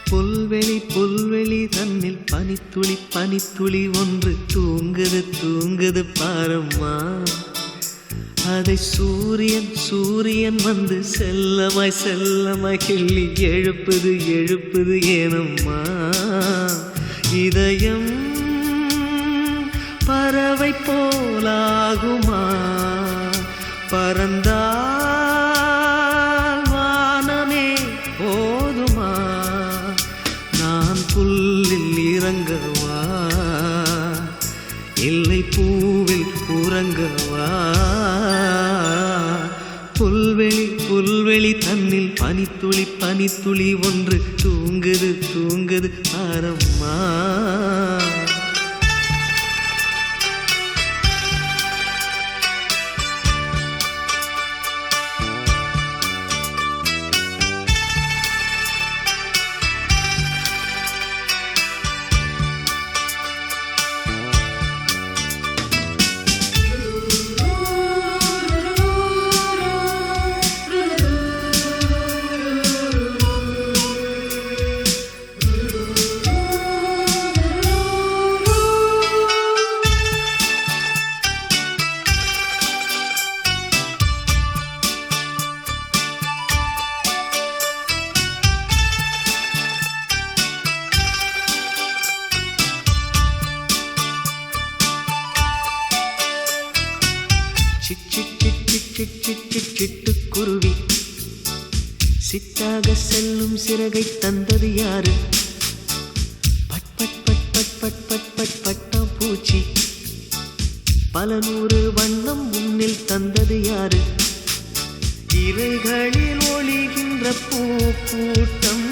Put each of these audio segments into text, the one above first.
புல்வெளி புல்வெளி தன்னில் பனித்துளி பனித்துளி ஒன்று தூங்குது தூங்குது பாரம்மா. அதை சூரியன் சூரியன் வந்து செல்லமாய் செல்லமாய் கிள்ளி எழுப்புது எழுப்புது ஏனம்மா. இதயம் பறவை போலாகுமா, பறந்தால் வானமே போதுமா. நான் புல்லில் இறங்கவா இல்லை பூவில் உறங்கவா. புல்வெளி புல்வெளி தன்னில் பனித்துளி பனித்துளி ஒன்று தூங்குது தூங்குது பாரம்மா. சிட்டுக்குருவி சிட்டாக செல்லும் சிறகை தந்தது யாரு? பட் பட் பட் பட் பட் பட் பட் பட்டாம் பூச்சி பல நூறு வண்ணம் முன்னில் தந்தது யாரு? இலைகளில் ஒளிகின்ற பூக்கூட்டம்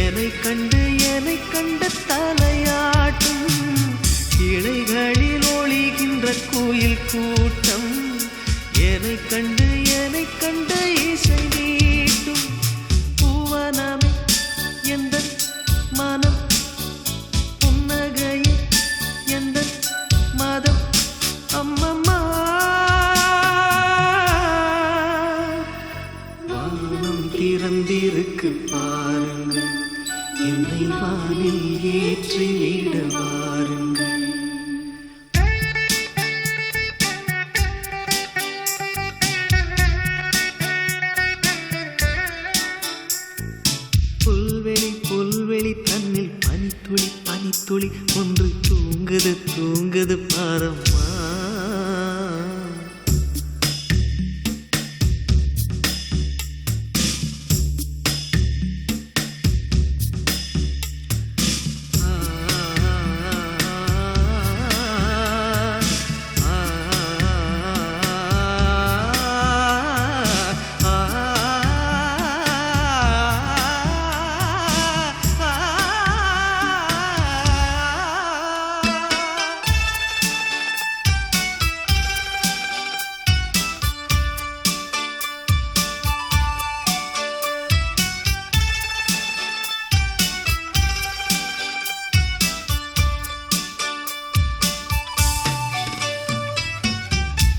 என்னை கண்டு தலையாட்டும். இலைகளில் ஒளிகின்ற கோயில் கூட்டம் என்னை கண்டு இசை நீட்டும். பூவனமே எந்த மனம் புன்னகையே எந்த மதம் அம்மம்மா. வானம் திறந்திருக்கு பாருங்கள், என்னை வானில் ஏற்றிவிட வாருங்கள். புல்வெளி புல்வெளி தன்னில் பனித்துளி பனித்துளி ஒன்று தூங்குது தூங்குது பாரம்மா.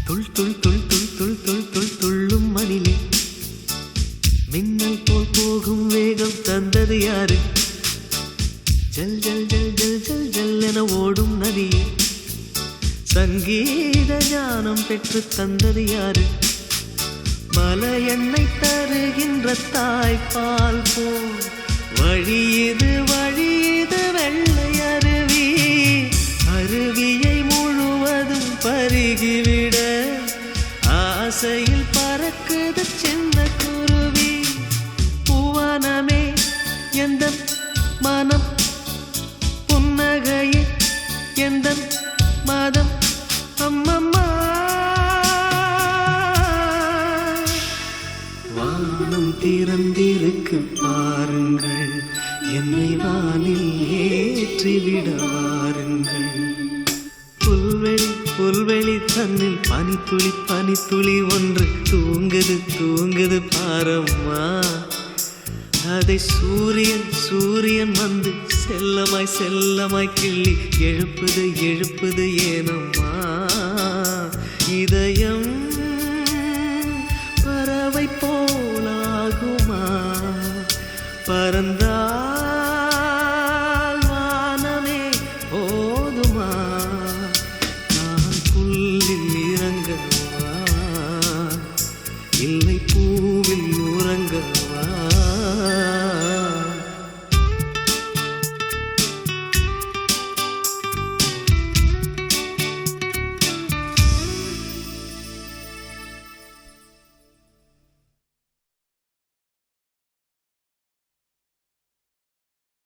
துள் துள் துள் துள் துள் துள் துள் துள்ளும் மணிலே மின்னல் போல் போகும் வேகம் தந்தது யாரு? ஜல் ஜல் ஜல் ஜல் ஜல் ஜல் என ஓடும் நதியே சங்கீத ஞானம் பெற்று தந்தது யாரு? மலை எண்ணெய் தருகின்ற தாய்ப்பால் போல் வழியது வெள்ளை அருவி. அருவியை முழுவதும் பருகிவிட ஆசையில் பறக்குது சின்ன குருவி. பூவனமே எந்த மனம் புன்னகையே எந்த மதம் அம்மம்மா. வானம் திறந்திருக்கு பாருங்கள், என்னை வானில் ஏற்றிவிட வாருங்கள். புல்வெளி புல்வெளி தன்னில் பனித்துளி பனித்துளி ஒன்று தூங்குது தூங்குது பாரம்மா. அதை சூரியன் சூரியன் வந்து செல்லமாய் செல்லமாய் கிள்ளி எழுப்புது எழுப்புது ஏனம்மா. இதயம் பறவை போலாகுமா, பறந்த